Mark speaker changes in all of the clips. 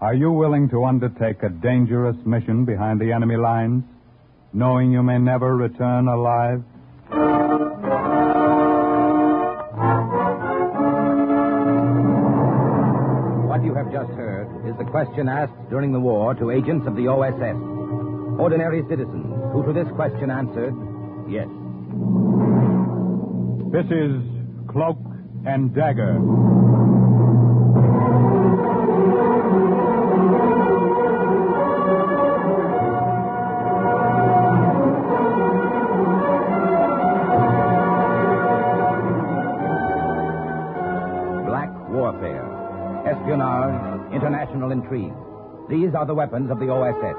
Speaker 1: Are you willing to undertake a dangerous mission behind the enemy lines, knowing you may never return alive?
Speaker 2: What you have just heard is the question asked during the war to agents of the OSS. Ordinary citizens who to this question answered, yes.
Speaker 1: This is Cloak and Dagger.
Speaker 2: Warfare, espionage, international intrigue. These are the weapons of the OSS.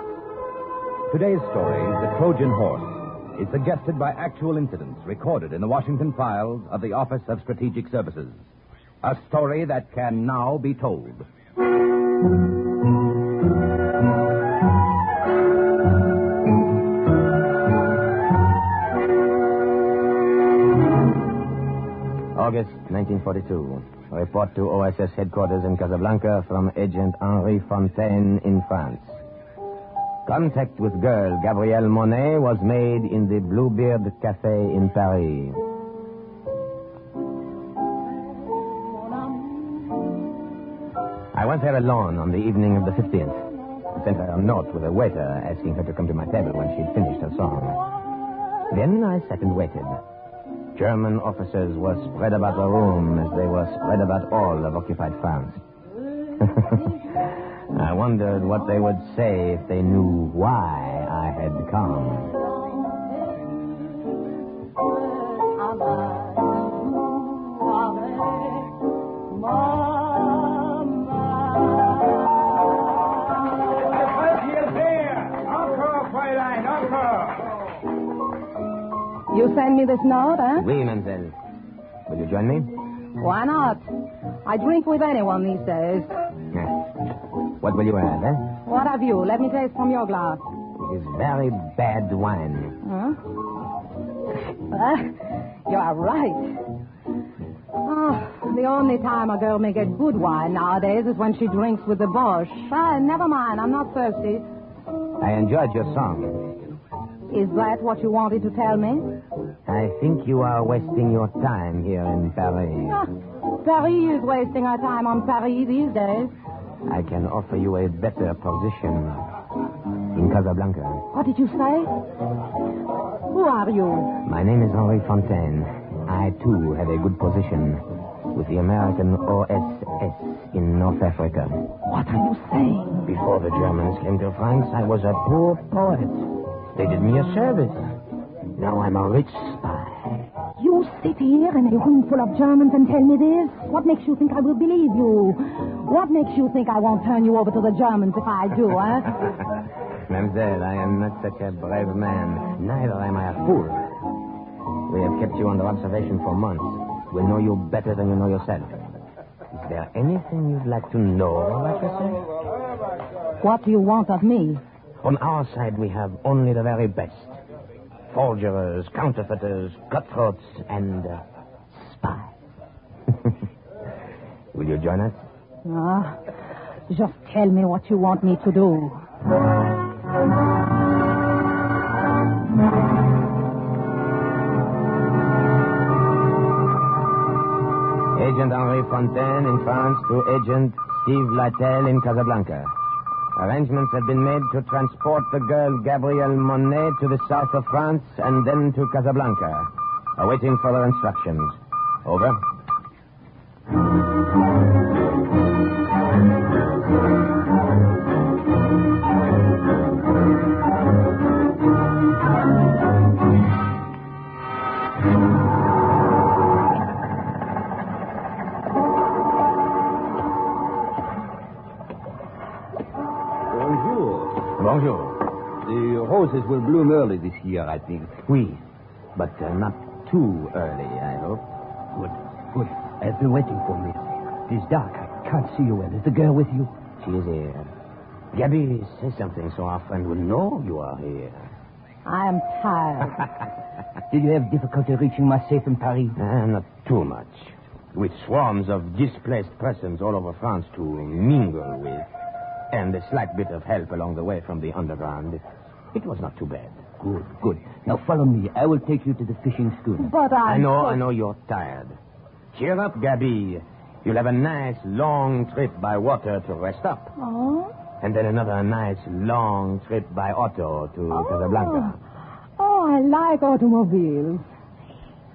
Speaker 2: Today's story, The Trojan Horse, is suggested by actual incidents recorded in the Washington files of the Office of Strategic Services. A story that can now be told.
Speaker 3: August 1942. Report to OSS headquarters in Casablanca from Agent Henri Fontaine in France. Contact with girl Gabrielle Monet was made in the Bluebeard Café in Paris. I went there alone on the evening of the 15th. I sent her a note with a waiter asking her to come to my table when she'd finished her song. Then I sat and waited. German officers were spread about the room as they were spread about all of occupied France. I wondered what they would say if they knew why I had come.
Speaker 4: You send me this note, eh?
Speaker 3: Oui, mademoiselle. Will you join me?
Speaker 4: Why not? I drink with anyone these days.
Speaker 3: Yeah. What will you have, eh?
Speaker 4: What have you? Let me taste from your glass.
Speaker 3: It is very bad wine.
Speaker 4: Huh? You are right. Oh, the only time a girl may get good wine nowadays is when she drinks with the Boche. Never mind, I'm not thirsty.
Speaker 3: I enjoyed your song.
Speaker 4: Is that what you wanted to tell me?
Speaker 3: I think you are wasting your time here in Paris.
Speaker 4: Paris is wasting our time on Paris these days.
Speaker 3: I can offer you a better position in Casablanca.
Speaker 4: What did you say? Who are you?
Speaker 3: My name is Henri Fontaine. I, too, have a good position with the American OSS in North Africa.
Speaker 4: What are you saying?
Speaker 3: Before the Germans came to France, I was a poor poet. They did me a service. Now I'm a rich spy.
Speaker 4: You sit here in a room full of Germans and tell me this? What makes you think I will believe you? What makes you think I won't turn you over to the Germans if I do, eh?
Speaker 3: Mademoiselle, I am not such a brave man. Neither am I a fool. We have kept you under observation for months. We know you better than you know yourself. Is there anything you'd like to know about yourself?
Speaker 4: What do you want of me?
Speaker 3: On our side, we have only the very best. Forgers, counterfeiters, cutthroats, and spies. Will you join us?
Speaker 4: Just tell me what you want me to do.
Speaker 3: Agent Henri Fontaine in France to Agent Steve Littell in Casablanca. Arrangements have been made to transport the girl Gabrielle Monet to the south of France and then to Casablanca. Awaiting further instructions. Over.
Speaker 5: Bonjour. The roses will bloom early this year, I think.
Speaker 3: Oui, but not too early, I hope.
Speaker 5: Good. I've been waiting for me. It is dark. I can't see you well. Is the girl with you?
Speaker 3: She is here. Gabby, say something so our friend will know you are here.
Speaker 4: I am tired.
Speaker 5: Did you have difficulty reaching my safe in Paris?
Speaker 3: Not too much. With swarms of displaced persons all over France to mingle with. And a slight bit of help along the way from the underground. It was not too bad.
Speaker 5: Good, good. Now follow me. I will take you to the fishing schooner.
Speaker 4: But
Speaker 3: I know you're tired. Cheer up, Gabby. You'll have a nice, long trip by water to rest up.
Speaker 4: Oh?
Speaker 3: And then another nice, long trip by auto to Casablanca.
Speaker 4: Oh, I like automobiles.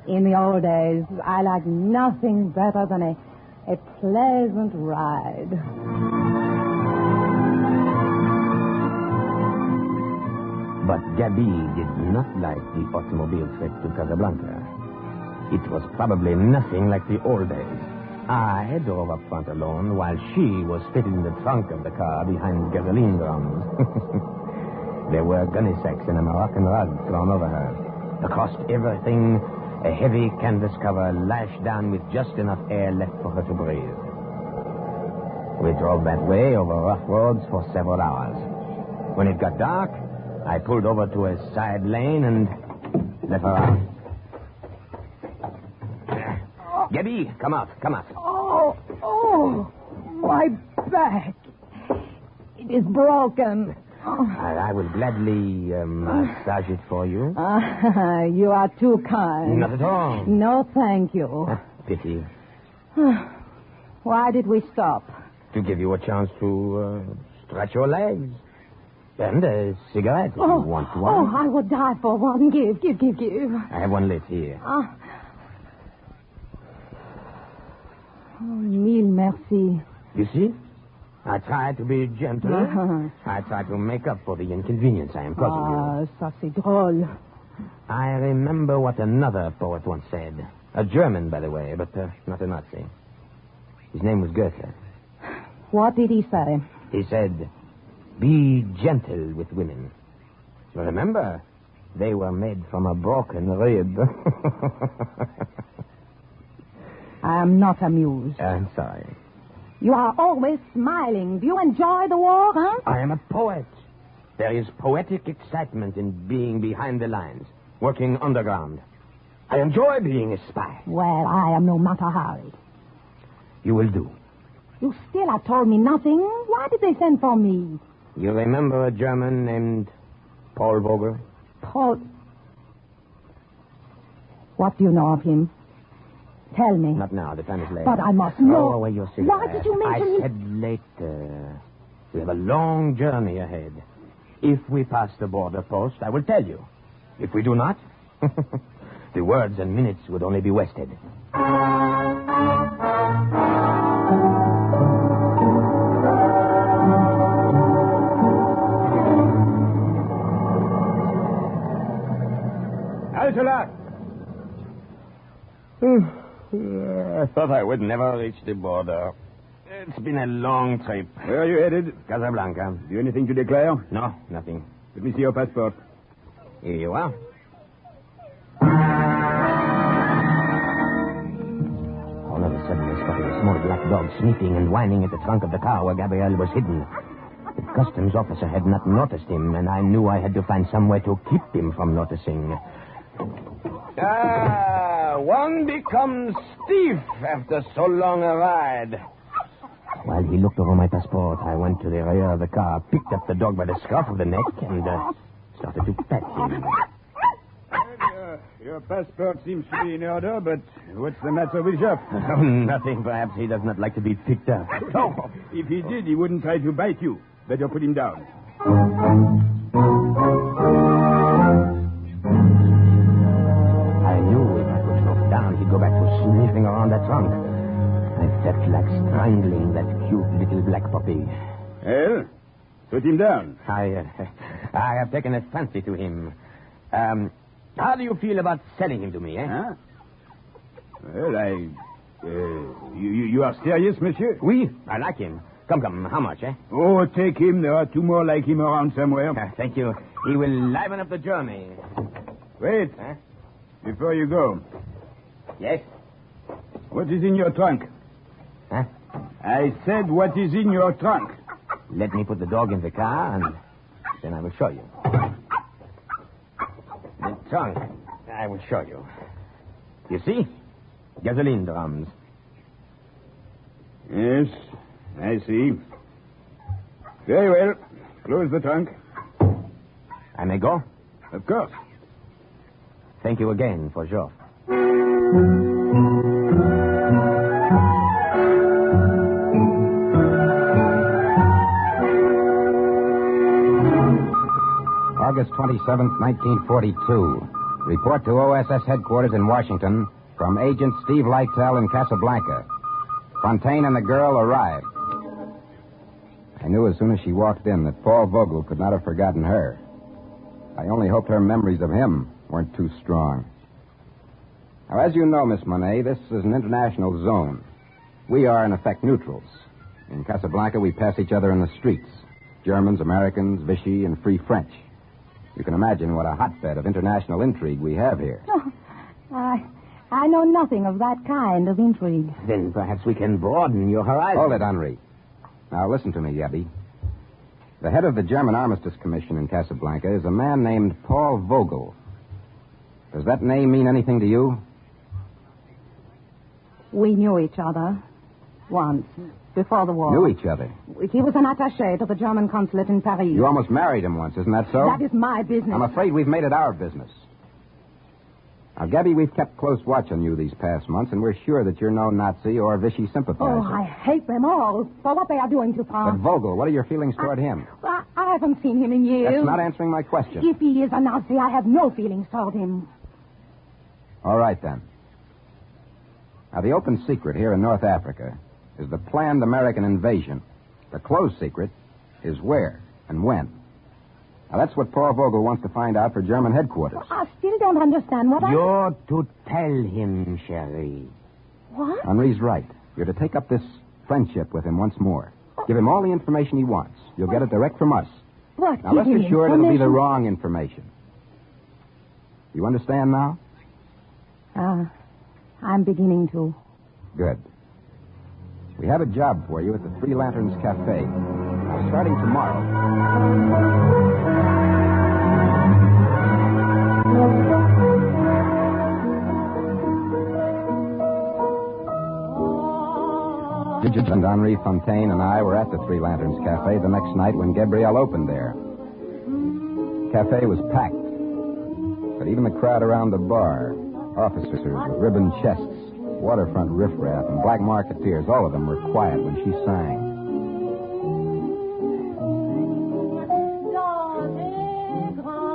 Speaker 4: In the old days, I liked nothing better than a pleasant ride.
Speaker 3: But Gabby did not like the automobile trip to Casablanca. It was probably nothing like the old days. I drove up front alone while she was fitted in the trunk of the car behind gasoline drums. There were gunny sacks and a Moroccan rug thrown over her. Across everything, a heavy canvas cover lashed down with just enough air left for her to breathe. We drove that way over rough roads for several hours. When it got dark, I pulled over to a side lane and let her out. Gabby, come out.
Speaker 4: Oh, my back. It is broken.
Speaker 3: I will gladly massage it for you.
Speaker 4: You are too kind.
Speaker 3: Not at all.
Speaker 4: No, thank you.
Speaker 3: Pity.
Speaker 4: Why did we stop?
Speaker 3: To give you a chance to stretch your legs. And a cigarette if you want one.
Speaker 4: Oh, I would die for one. Give.
Speaker 3: I have one lit here.
Speaker 4: Mille merci.
Speaker 3: You see? I try to be gentle. I try to make up for the inconvenience I am causing you.
Speaker 4: Ça c'est drôle.
Speaker 3: I remember what another poet once said. A German, by the way, but not a Nazi. His name was Goethe.
Speaker 4: What did he say?
Speaker 3: He said, be gentle with women. Remember, they were made from a broken rib.
Speaker 4: I am not amused.
Speaker 3: I'm sorry.
Speaker 4: You are always smiling. Do you enjoy the war, huh?
Speaker 3: I am a poet. There is poetic excitement in being behind the lines, working underground. I enjoy being a spy.
Speaker 4: Well, I am no Matahari.
Speaker 3: You will do.
Speaker 4: You still have told me nothing. Why did they send for me?
Speaker 3: You remember a German named Paul Vogel?
Speaker 4: Paul. What do you know of him? Tell me.
Speaker 3: Not now. The time is late.
Speaker 4: But I must
Speaker 3: Throw
Speaker 4: know.
Speaker 3: away your cigarette.
Speaker 4: Why did you mention him?
Speaker 3: I said later. We have a long journey ahead. If we pass the border post, I will tell you. If we do not, the words and minutes would only be wasted.
Speaker 1: Angela!
Speaker 3: I thought I would never reach the border. It's been a long trip.
Speaker 1: Where are you headed?
Speaker 3: Casablanca.
Speaker 1: Have you anything to declare?
Speaker 3: No, nothing.
Speaker 1: Let me see your passport.
Speaker 3: Here you are. All of a sudden, I spotted a small black dog sniffing and whining at the trunk of the car where Gabrielle was hidden. The customs officer had not noticed him, and I knew I had to find some way to keep him from noticing. One becomes stiff after so long a ride. While he looked over my passport, I went to the rear of the car, picked up the dog by the scruff of the neck, and started to pet him.
Speaker 1: Your passport seems to be in order, but what's the matter with Jeff?
Speaker 3: Oh, nothing. Perhaps he does not like to be picked up.
Speaker 1: No, if he did, he wouldn't try to bite you. Better put him down.
Speaker 3: I knew if I put Cloak down, he'd go back to sniffing around that trunk. I felt like strangling that cute little black puppy.
Speaker 1: Well, put him down.
Speaker 3: I have taken a fancy to him. How do you feel about selling him to me, eh?
Speaker 1: Huh? Well, you are serious, monsieur?
Speaker 3: Oui, I like him. Come, how much, eh?
Speaker 1: Oh, take him. There are two more like him around somewhere.
Speaker 3: Thank you. He will liven up the journey.
Speaker 1: Wait.
Speaker 3: Huh?
Speaker 1: Before you go.
Speaker 3: Yes?
Speaker 1: What is in your trunk?
Speaker 3: Huh?
Speaker 1: I said what is in your trunk.
Speaker 3: Let me put the dog in the car, and then I will show you. The trunk, I will show you. You see? Gasoline drums.
Speaker 1: Yes, I see.
Speaker 6: Very well. Close the trunk.
Speaker 3: I may go?
Speaker 6: Of course.
Speaker 3: Thank you again for Joff.
Speaker 2: August 27th, 1942. Report to OSS headquarters in Washington from Agent Steve Lytel in Casablanca. Fontaine and the girl arrived. I knew as soon as she walked in that Paul Vogel could not have forgotten her. I only hoped her memories of him weren't too strong. Now, as you know, Miss Monet, this is an international zone. We are, in effect, neutrals. In Casablanca, we pass each other in the streets. Germans, Americans, Vichy, and Free French. You can imagine what a hotbed of international intrigue we have here.
Speaker 4: Oh, I know nothing of that kind of intrigue.
Speaker 3: Then perhaps we can broaden your horizon.
Speaker 2: Hold it, Henri. Now, listen to me, Yabby. The head of the German Armistice Commission in Casablanca is a man named Paul Vogel. Does that name mean anything to you?
Speaker 4: We knew each other once, before the war.
Speaker 2: Knew each other?
Speaker 4: He was an attaché to the German consulate in Paris.
Speaker 2: You almost married him once, isn't that so?
Speaker 4: That is my business.
Speaker 2: I'm afraid we've made it our business. Now, Gabby, we've kept close watch on you these past months, and we're sure that you're no Nazi or Vichy sympathizer.
Speaker 4: Oh, I hate them all for what they are doing to
Speaker 2: But Vogel, what are your feelings toward him?
Speaker 4: I haven't seen him in years.
Speaker 2: That's not answering my question.
Speaker 4: If he is a Nazi, I have no feelings toward him.
Speaker 2: All right, then. Now, the open secret here in North Africa is the planned American invasion. The closed secret is where and when. Now, that's what Paul Vogel wants to find out for German headquarters.
Speaker 4: I still don't understand what
Speaker 3: You're to tell him, Cherie.
Speaker 4: What?
Speaker 2: Henri's right. You're to take up this friendship with him once more. Give him all the information he wants. You'll get it direct from us.
Speaker 4: What?
Speaker 2: Now, rest assured it'll be the wrong information. You understand now?
Speaker 4: I'm beginning to.
Speaker 2: Good. We have a job for you at the Three Lanterns Cafe. Now, starting tomorrow. Gidget and Henri Fontaine and I were at the Three Lanterns Cafe the next night when Gabrielle opened there. The cafe was packed, but even the crowd around the bar, officers with ribbon chests, waterfront riffraff, and black marketeers, all of them were quiet when she sang.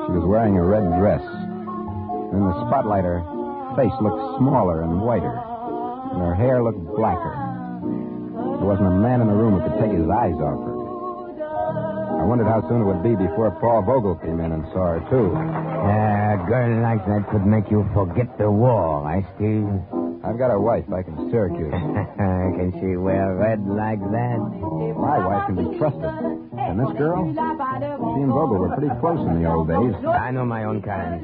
Speaker 2: She was wearing a red dress. In the spotlight, her face looked smaller and whiter, and her hair looked blacker. There wasn't a man in the room who could take his eyes off her. I wondered how soon it would be before Paul Vogel came in and saw her, too.
Speaker 3: A girl like that could make you forget the war, I still...
Speaker 2: I've got a wife back in Syracuse.
Speaker 3: Can she wear red like that?
Speaker 2: My wife can be trusted. And this girl? She and Vogel were pretty close in the old days.
Speaker 3: I know my own kind.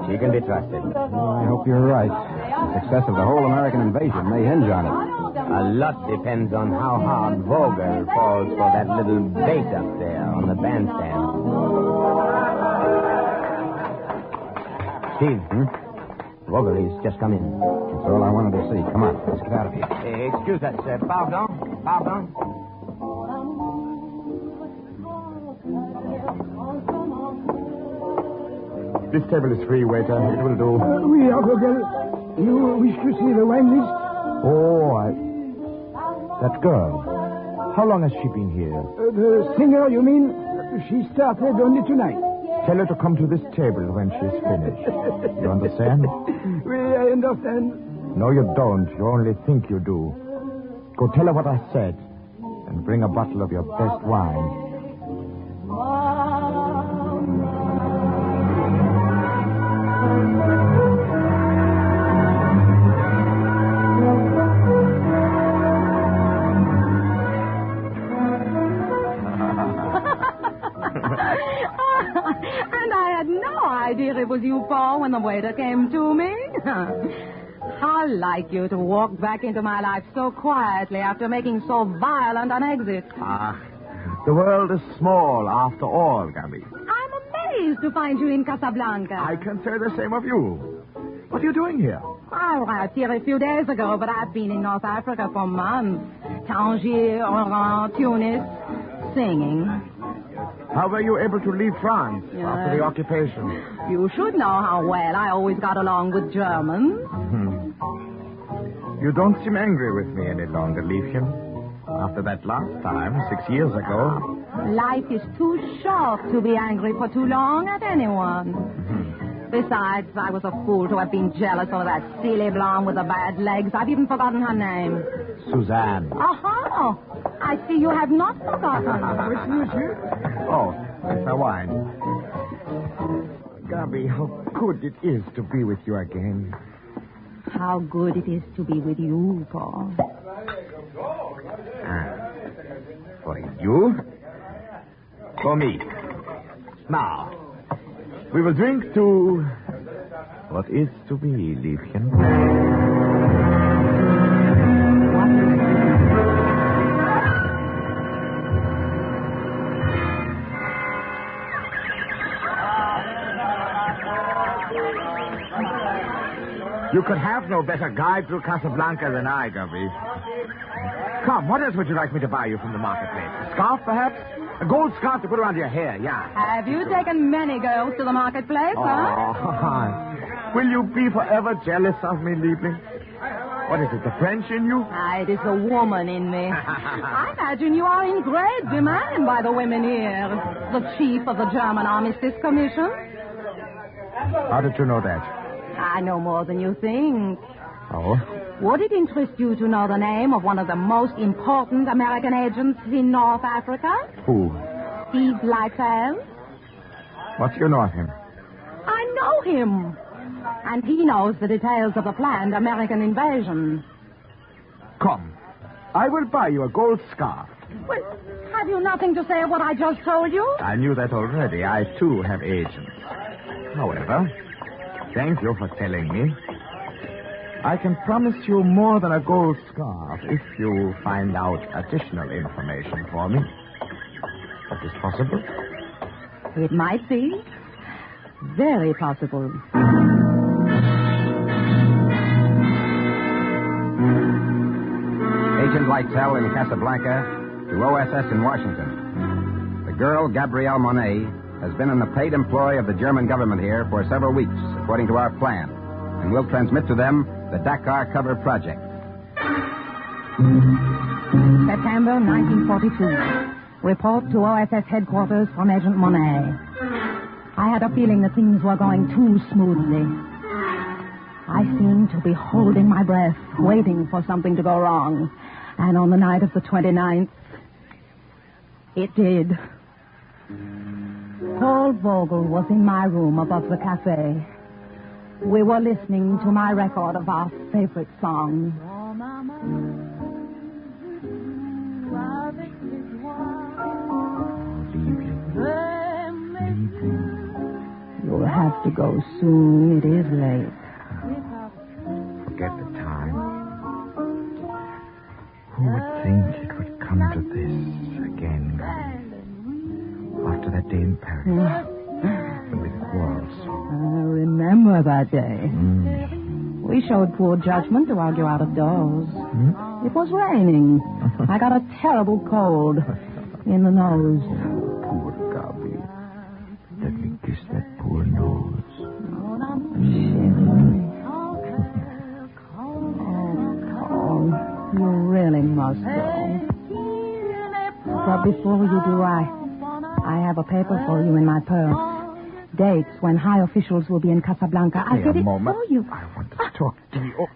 Speaker 3: She can be trusted.
Speaker 2: Well, I hope you're right. The success of the whole American invasion may hinge on it.
Speaker 3: A lot depends on how hard Vogel falls for that little bait up there on the bandstand. Steve, Vogel, he's just come in.
Speaker 2: That's all I wanted to see. Come on, let's get out of here.
Speaker 3: Excuse us, pardon? Pardon?
Speaker 6: This table is free, waiter. It will do.
Speaker 5: Oui, Vogel. You wish to see the wine list?
Speaker 6: Oh, that girl. How long has she been here?
Speaker 5: The singer, you mean? She started only tonight.
Speaker 6: Tell her to come to this table when she's finished. You understand?
Speaker 5: Oui, I understand.
Speaker 6: No, you don't. You only think you do. Go tell her what I said. And bring a bottle of your best wine.
Speaker 4: It was you, Paul, when the waiter came to me. How like you to walk back into my life so quietly after making so violent an exit.
Speaker 6: The world is small after all, Gabby.
Speaker 4: I'm amazed to find you in Casablanca.
Speaker 6: I can say the same of you. What are you doing here?
Speaker 4: I arrived here a few days ago, but I've been in North Africa for months. Tangier, Oran, Tunis. singing.
Speaker 6: How were you able to leave France after the occupation?
Speaker 4: You should know how well I always got along with Germans.
Speaker 6: You don't seem angry with me any longer, Liebchen. After that last time, 6 years ago.
Speaker 4: Life is too short to be angry for too long at anyone. Besides, I was a fool to have been jealous of that silly blonde with the bad legs. I've even forgotten her name.
Speaker 6: Suzanne.
Speaker 4: Oh, I see you have not forgotten.
Speaker 6: Oh, it's a wine. Gabi, how good it is to be with you again.
Speaker 4: How good it is to be with you, Paul.
Speaker 6: For you? For me. Now, we will drink to what is to be, Liebchen. You could have no better guide through Casablanca than I, Gabi. Come, what else would you like me to buy you from the marketplace? A scarf, perhaps? A gold scarf to put around your hair, yeah.
Speaker 4: Have you taken many girls to the marketplace, huh?
Speaker 6: Will you be forever jealous of me, Liebling? What is it, the French in you?
Speaker 4: It is a woman in me. I imagine you are in great demand by the women here. The chief of the German Armistice Commission.
Speaker 6: How did you know that?
Speaker 4: I know more than you think.
Speaker 6: Oh?
Speaker 4: Would it interest you to know the name of one of the most important American agents in North Africa?
Speaker 6: Who?
Speaker 4: Steve Lytle.
Speaker 6: What do you know of him?
Speaker 4: I know him. And he knows the details of the planned American invasion.
Speaker 6: Come. I will buy you a gold scarf.
Speaker 4: Well, have you nothing to say of what I just told you?
Speaker 6: I knew that already. I, too, have agents. However, thank you for telling me. I can promise you more than a gold scarf if you find out additional information for me. That is possible?
Speaker 4: It might be. Very possible.
Speaker 3: Agent Lytle in Casablanca to OSS in Washington. The girl, Gabrielle Monet, has been in the paid employ of the German government here for several weeks, according to our plan, and will transmit to them the Dagger cover project.
Speaker 4: September 1942. Report to OSS headquarters from Agent Monet. I had a feeling that things were going too smoothly. I seemed to be holding my breath, waiting for something to go wrong. And on the night of the 29th, it did. Paul Vogel was in my room above the cafe. We were listening to my record of our favorite song. You'll have to go soon. It is late.
Speaker 6: Forget the time. Who would think it would come to this again, Gabi? After that day in Paris. When we quarreled so.
Speaker 4: I remember that day. We showed poor judgment to argue out of doors. It was raining. I got a terrible cold in the nose.
Speaker 6: Poor Gabi. Let me kiss that poor nose.
Speaker 4: You really must go. But before you do, I have a paper for you in my purse. Dates when high officials will be in Casablanca. I'll get it for you.
Speaker 6: I want to talk to you.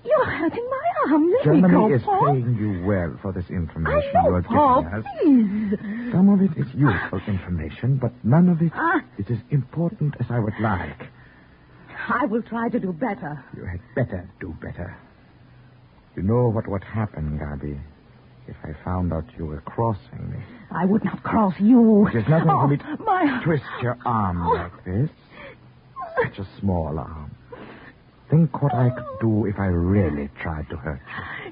Speaker 4: You're hurting my arm. Let me
Speaker 6: Germany
Speaker 4: go,
Speaker 6: is
Speaker 4: Paul.
Speaker 6: paying you well for this information
Speaker 4: I know,
Speaker 6: you're
Speaker 4: Paul,
Speaker 6: giving us.
Speaker 4: please.
Speaker 6: Some of it is useful information, but none of it is as important as I would like.
Speaker 4: I will try to do better.
Speaker 6: You had better do better. You know what would happen, Gabi, if I found out you were crossing me.
Speaker 4: I would not cross you.
Speaker 6: There's nothing for me to
Speaker 4: my...
Speaker 6: twist your arm like this. Such a small arm. Think what I could do if I really tried to hurt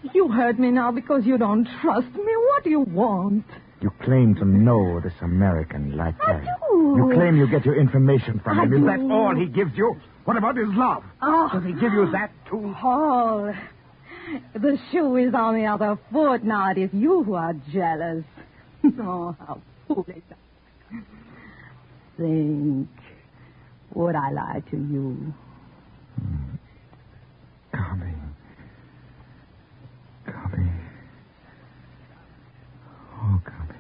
Speaker 6: you.
Speaker 4: You hurt me now because you don't trust me. What do you want?
Speaker 6: You claim to know this American like that.
Speaker 4: I do.
Speaker 6: You claim you get your information from
Speaker 4: I
Speaker 6: him.
Speaker 4: do.
Speaker 6: Is that all he gives you? What about his love? Does he give you that, too?
Speaker 4: Paul, the shoe is on the other foot. Now it is you who are jealous. Oh, how foolish. Think, would I lie to you?
Speaker 6: Gabby. Oh, Gabby.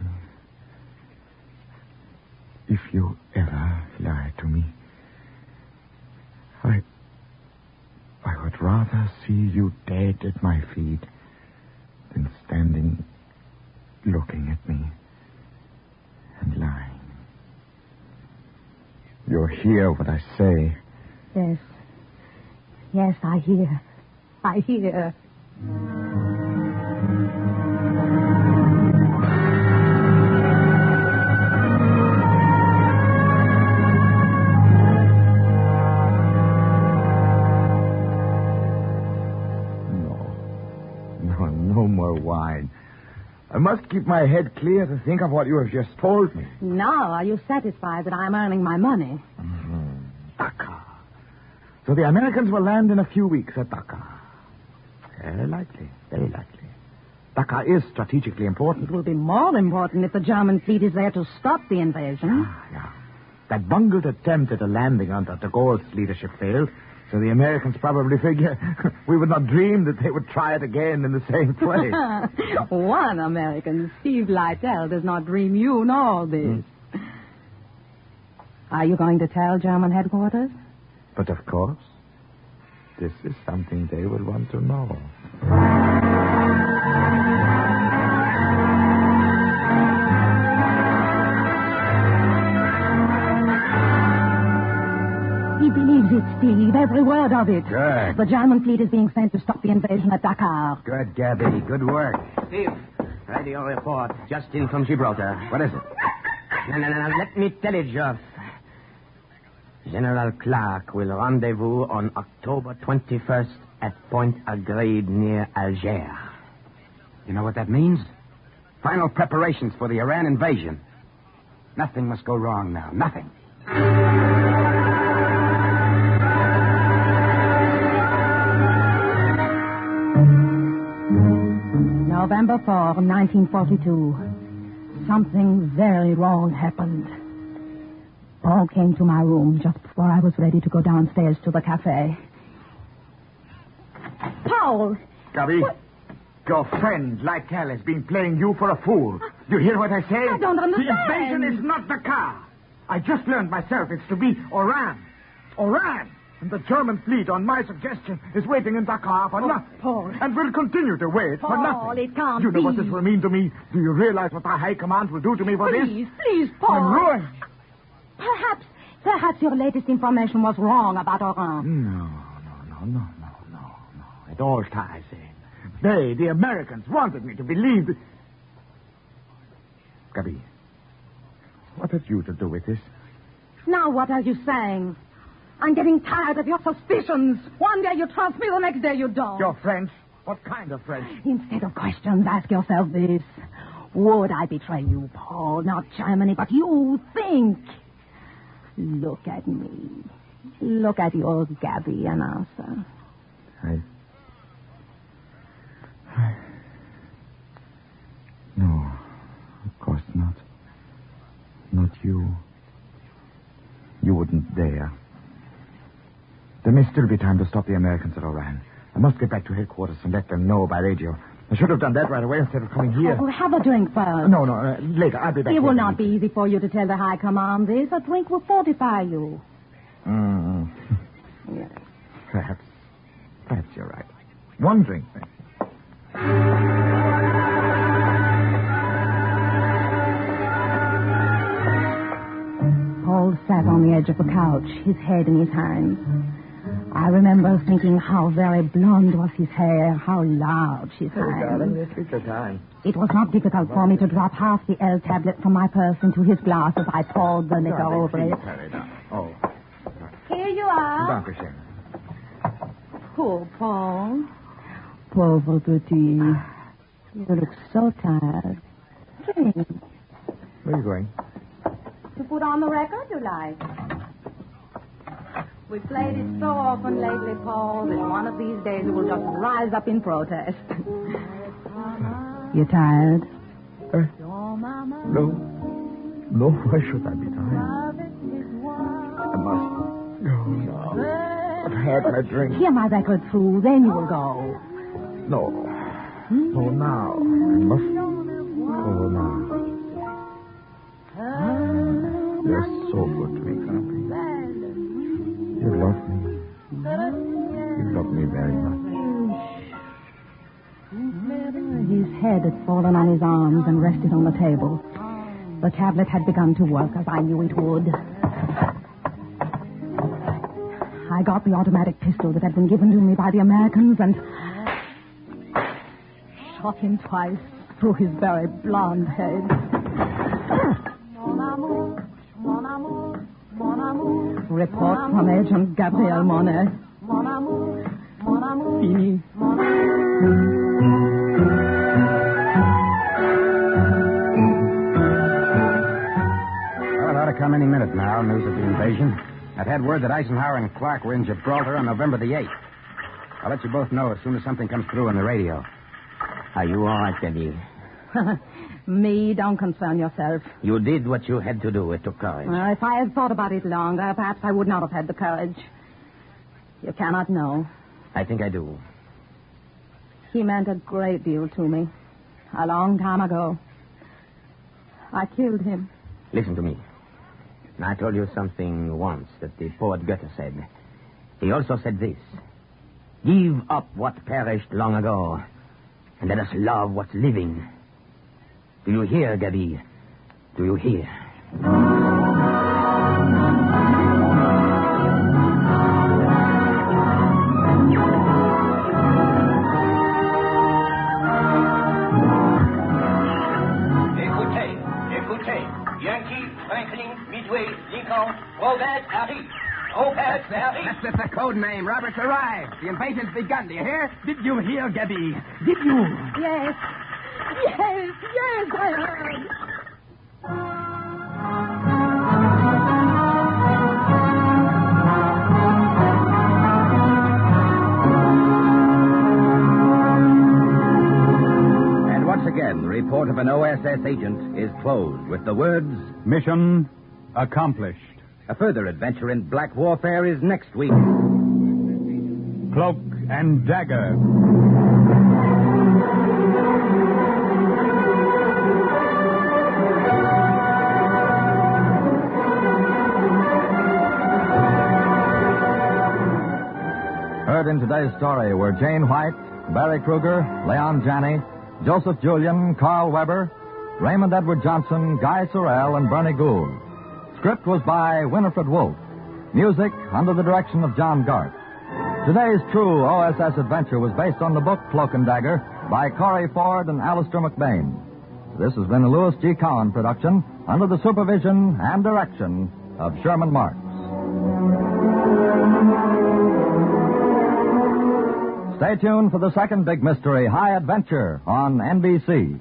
Speaker 6: If you ever lie to me, I would rather see you dead at my feet than standing looking at me and lying. You'll hear what I say.
Speaker 4: Yes. Yes, I hear.
Speaker 6: No more wine. I must keep my head clear to think of what you have just told me.
Speaker 4: Now, are you satisfied that I'm earning my money?
Speaker 6: Dakar. So the Americans will land in a few weeks at Dakar. Very likely. Dakar is strategically important.
Speaker 4: It will be more important if the German fleet is there to stop the invasion.
Speaker 6: Yeah. That bungled attempt at a landing under de Gaulle's leadership failed, so the Americans probably figure we would not dream that they would try it again in the same place.
Speaker 4: One American, Steve Lytle, does not dream you know this. Are you going to tell German headquarters?
Speaker 6: But of course, this is something they will want to know.
Speaker 4: He believes it, Steve, every word of it.
Speaker 7: Good.
Speaker 4: The German fleet is being sent to stop the invasion at Dakar.
Speaker 7: Good, Gabby. Good work.
Speaker 3: Steve, radio report just in from Gibraltar.
Speaker 7: What is it?
Speaker 3: No. Let me tell it, Geoff. General Clark will rendezvous on October 21st at Point Agreed near Algiers.
Speaker 7: You know what that means? Final preparations for the Iran invasion. Nothing must go wrong now. Nothing.
Speaker 4: November 4, 1942. Something very wrong happened. Paul came to my room just before I was ready to go downstairs to the cafe. Paul!
Speaker 6: Gabby, your friend, Lytle, has been playing you for a fool. Do you hear what I say?
Speaker 4: I don't understand.
Speaker 6: The invasion is not Dakar. I just learned myself it's to be Oran. Oran! And the German fleet, on my suggestion, is waiting in Dakar for nothing.
Speaker 4: Paul.
Speaker 6: And will continue to wait for nothing.
Speaker 4: Paul, it can't
Speaker 6: You know what
Speaker 4: be.
Speaker 6: this will mean to me? Do you realize what the High Command will do to me for this?
Speaker 4: Please, Paul.
Speaker 6: I'm ruined.
Speaker 4: Perhaps your latest information was wrong about Oran.
Speaker 6: No. It all ties in. They, the Americans, wanted me to believe that... Gabby, what have you to do with this?
Speaker 4: Now what are you saying? I'm getting tired of your suspicions. One day you trust me, the next day you don't.
Speaker 6: You're French? What kind of French?
Speaker 4: Instead of questions, ask yourself this. Would I betray you, Paul? Not Germany, but you. Think. Look at me. Look at your Gabby and answer.
Speaker 6: No, of course not. Not you. You wouldn't dare. There may still be time to stop the Americans at Oran. I must get back to headquarters and let them know by radio. I should have done that right away instead of coming here.
Speaker 4: Oh, have a drink first.
Speaker 6: No, later. I'll be back.
Speaker 4: It will
Speaker 6: later.
Speaker 4: not be easy for you to tell the High Command this. A drink will fortify you. Yes.
Speaker 6: Perhaps you're right. One drink, then.
Speaker 4: Paul sat on the edge of the couch, his head in his hands. I remember thinking how very blonde was his hair, how large his hands.
Speaker 6: Take your time.
Speaker 4: It was not difficult for me to drop half the L tablet from my purse into his glass as I poured the liquor over it.
Speaker 6: Oh.
Speaker 4: Here you are.
Speaker 6: Dankeschön.
Speaker 4: Poor Paul. Pauvre petit. You look so tired. Drink.
Speaker 6: Where are you going?
Speaker 4: To put on the record you like. We've played it so often lately, Paul, that one of these days it will just rise up in protest. You tired?
Speaker 6: No, why should I be dying? I must go now. I've had my drink.
Speaker 4: Hear my record through, then you will go.
Speaker 6: No, now. I must go now. You're so good to me, Grumpy. You love me. You love me very much.
Speaker 4: His head had fallen on his arms and rested on the table. The tablet had begun to work as I knew it would. I got the automatic pistol that had been given to me by the Americans and shot him twice through his very blonde head. Report from Agent Gabriel Monet. Fini.
Speaker 7: Well, it ought to come any minute now, news of the invasion. I've had word that Eisenhower and Clark were in Gibraltar on November the 8th. I'll let you both know as soon as something comes through on the radio.
Speaker 3: Are you all right, Debbie?
Speaker 4: Me, don't concern yourself.
Speaker 3: You did what you had to do. It took courage.
Speaker 4: If I had thought about it longer, perhaps I would not have had the courage. You cannot know.
Speaker 3: I think I do.
Speaker 4: He meant a great deal to me. A long time ago. I killed him.
Speaker 3: Listen to me. I told you something once that the poet Goethe said. He also said this. Give up what perished long ago, and let us love what's living. Do you hear, Gabi? Do you hear?
Speaker 8: Écoutez. Yankee, Franklin, Midway, Lincoln, Robert, Harry. Robert, Harry.
Speaker 7: That's the code name. Robert's arrived. The invasion's begun. Do you hear? Did you hear, Gabi? Did you?
Speaker 4: Yes, I heard.
Speaker 2: And once again, the report of an OSS agent is closed with the words,
Speaker 1: Mission accomplished.
Speaker 2: a further adventure in black warfare is next week.
Speaker 1: Cloak and Dagger.
Speaker 9: Heard in today's story were Jane White, Barry Kruger, Leon Janney, Joseph Julian, Carl Weber, Raymond Edward Johnson, Guy Sorrell, and Bernie Gould. Script was by Winifred Wolfe. Music under the direction of John Garth. Today's true OSS adventure was based on the book Cloak and Dagger by Corey Ford and Alistair McBain. This has been a Louis G. Cowan production under the supervision and direction of Sherman Marks. Stay tuned for the second big mystery, High Adventure, on NBC.